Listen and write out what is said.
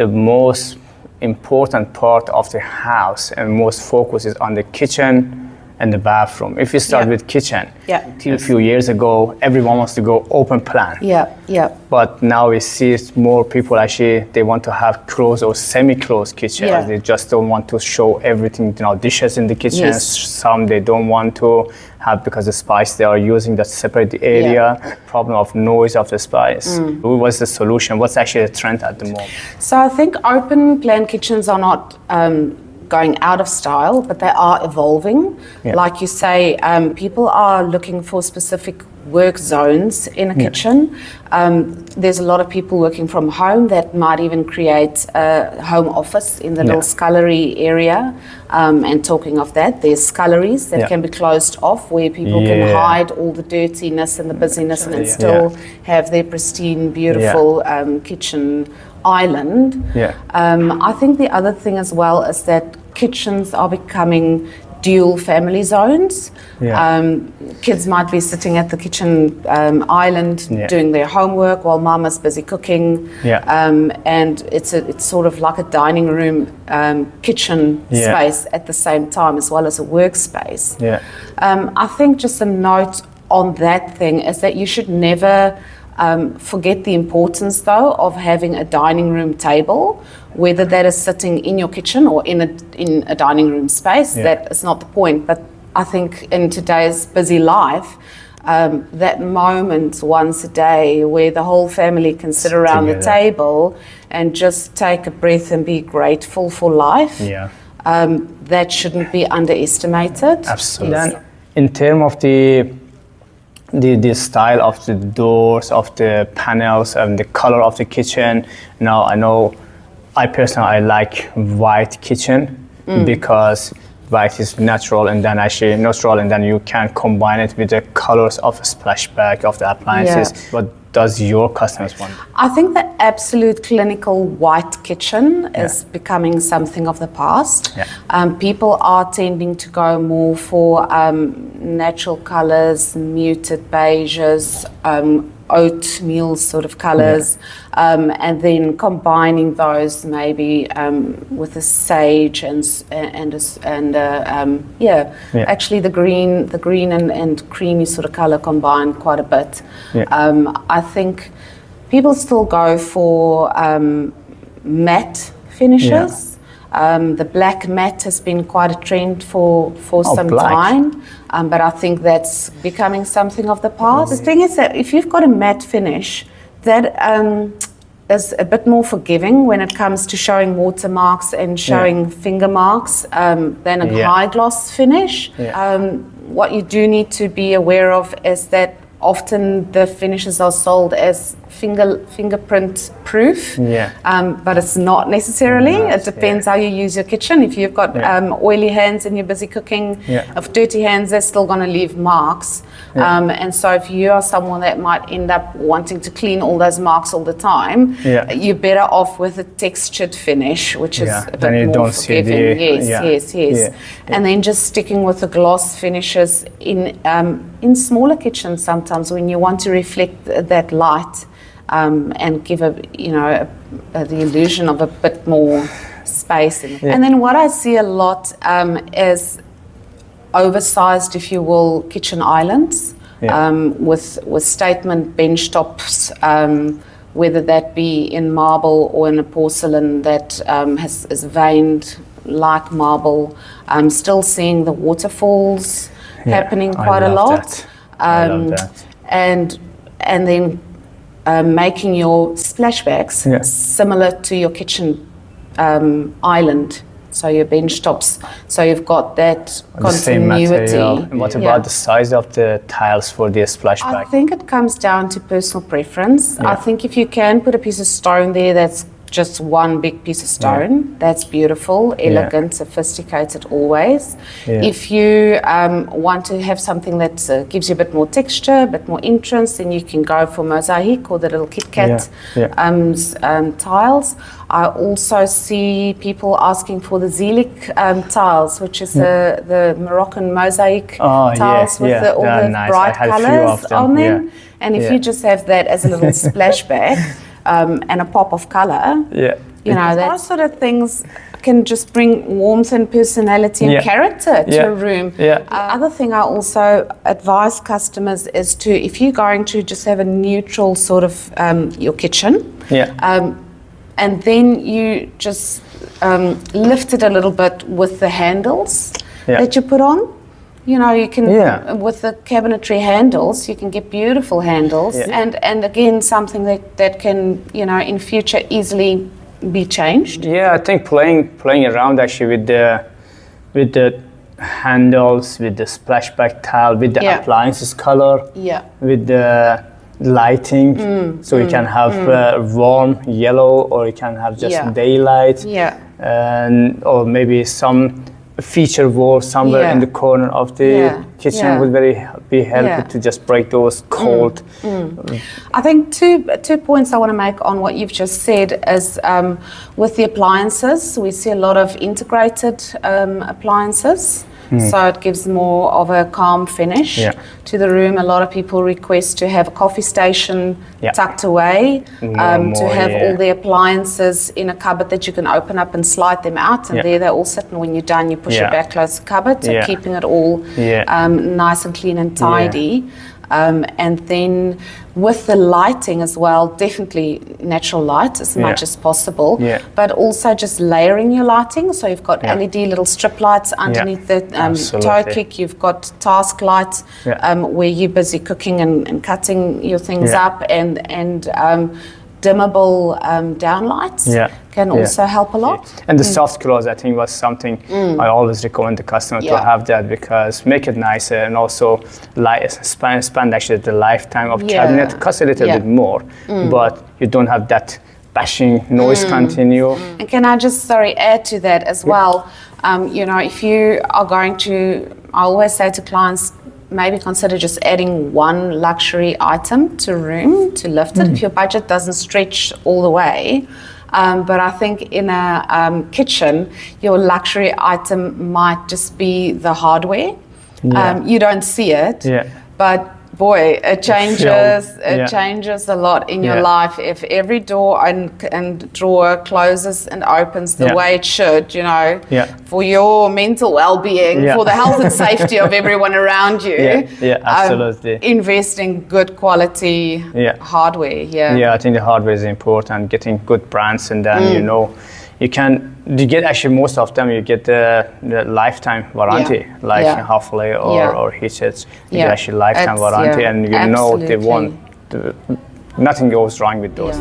the most important part of the house and most focus is on the kitchen and the bathroom. If you start with kitchen, till a few years ago, everyone wants to go open plan. But now we see more people actually, they want to have closed or semi-closed kitchen. They just don't want to show everything, dishes in the kitchen. Some they don't want to have because the spice they are using that separate the area. Problem of noise of the spice. What's the solution? What's actually the trend at the moment? So I think open plan kitchens are not going out of style, but they are evolving. Like you say, people are looking for specific work zones in a kitchen. There's a lot of people working from home that might even create a home office in the little scullery area. And talking of that, there's sculleries that can be closed off where people can hide all the dirtiness and the busyness and still have their pristine, beautiful kitchen island. I think the other thing as well is that kitchens are becoming dual family zones. Kids might be sitting at the kitchen island doing their homework while mama's busy cooking. And it's sort of like a dining room kitchen space at the same time as well as a workspace. I think just a note on that thing is that you should never forget the importance though of having a dining room table, whether that is sitting in your kitchen or in a dining room space. That is not the point, but I think in today's busy life, that moment once a day where the whole family can sit around the table and just take a breath and be grateful for life, that shouldn't be underestimated. Absolutely. Then in terms of the style of the doors, of the panels, and the color of the kitchen. Now I know I personally like white kitchen because white is natural and then you can combine it with the colors of a splashback of the appliances. What does your customers want? I think the absolute clinical white kitchen is becoming something of the past. People are tending to go more for natural colors, muted beiges, oatmeal sort of colors, and then combining those maybe with a sage actually the green and creamy sort of color combined quite a bit. I think people still go for matte finishes. The black matte has been quite a trend for some time, but I think that's becoming something of the past. The thing is that if you've got a matte finish, that is a bit more forgiving when it comes to showing watermarks and showing finger marks than a high gloss finish. What you do need to be aware of is that often the finishes are sold as fingerprint proof, but it's not necessarily. It depends how you use your kitchen. If you've got oily hands and you're busy cooking, of dirty hands, they're still going to leave marks. And so if you are someone that might end up wanting to clean all those marks all the time, you're better off with a textured finish, which is a bit more forgiving. Yes. And then just sticking with the gloss finishes in smaller kitchens sometimes when you want to reflect that light and give the illusion of a bit more space. And then what I see a lot is oversized, if you will, kitchen islands with statement bench tops, whether that be in marble or in a porcelain that is veined like marble. I'm still seeing the waterfalls happening quite a lot. I love that. And then making your splashbacks similar to your kitchen island, so your bench tops, so you've got that continuity. And what about the size of the tiles for the splashback? I think it comes down to personal preference. I think if you can put a piece of stone there that's just one big piece of stone, that's beautiful, elegant, sophisticated always. If you want to have something that gives you a bit more texture, a bit more entrance, then you can go for mosaic or the little Kit Kat tiles. I also see people asking for the Zelik tiles, which is the Moroccan mosaic tiles with all the nice. Bright colours on them. And if you just have that as a little splashback, and a pop of color, You know, those sort of things can just bring warmth and personality and character to a room. Other thing I also advise customers is to, if you're going to just have a neutral sort of your kitchen, and then you just lift it a little bit with the handles that you put on. You know, you can, with the cabinetry handles, you can get beautiful handles, and again, something that can, you know, in future easily be changed. Yeah, I think playing around actually with the handles, with the splashback tile, with the appliances color, with the lighting, so you can have warm yellow, or you can have just daylight, and or maybe some feature wall somewhere in the corner of the kitchen would be helpful to just break those cold. I think two points I want to make on what you've just said is with the appliances, we see a lot of integrated appliances. So it gives more of a calm finish to the room. A lot of people request to have a coffee station tucked away, to have all the appliances in a cupboard that you can open up and slide them out, and there they're all sitting. When you're done, you push it back, close the cupboard, so keeping it all nice and clean and tidy. And then with the lighting as well, definitely natural light as much as possible, but also just layering your lighting. So you've got LED little strip lights underneath the toe kick, you've got task lights where you're busy cooking and cutting your things up, and dimmable downlights can also help a lot. And the soft close, I think, was something I always recommend the customer to have that, because make it nicer, and also expand actually the lifetime of cabinet. Cost a little bit more, but you don't have that bashing noise continue. And can I just add to that as well? You know, if you are going to, I always say to clients, maybe consider just adding one luxury item to room to lift it if your budget doesn't stretch all the way. But I think in a kitchen, your luxury item might just be the hardware. You don't see it, but boy, it changes a lot in your life if every door and drawer closes and opens the way it should, you know, for your mental well-being, for the health and safety of everyone around you. Absolutely. Invest in good quality hardware. I think the hardware is important, getting good brands, and then you know, you get actually most of them, you get the lifetime warranty, like Hafele or Hinges. You get actually lifetime warranty, and you know they won't, nothing goes wrong with those.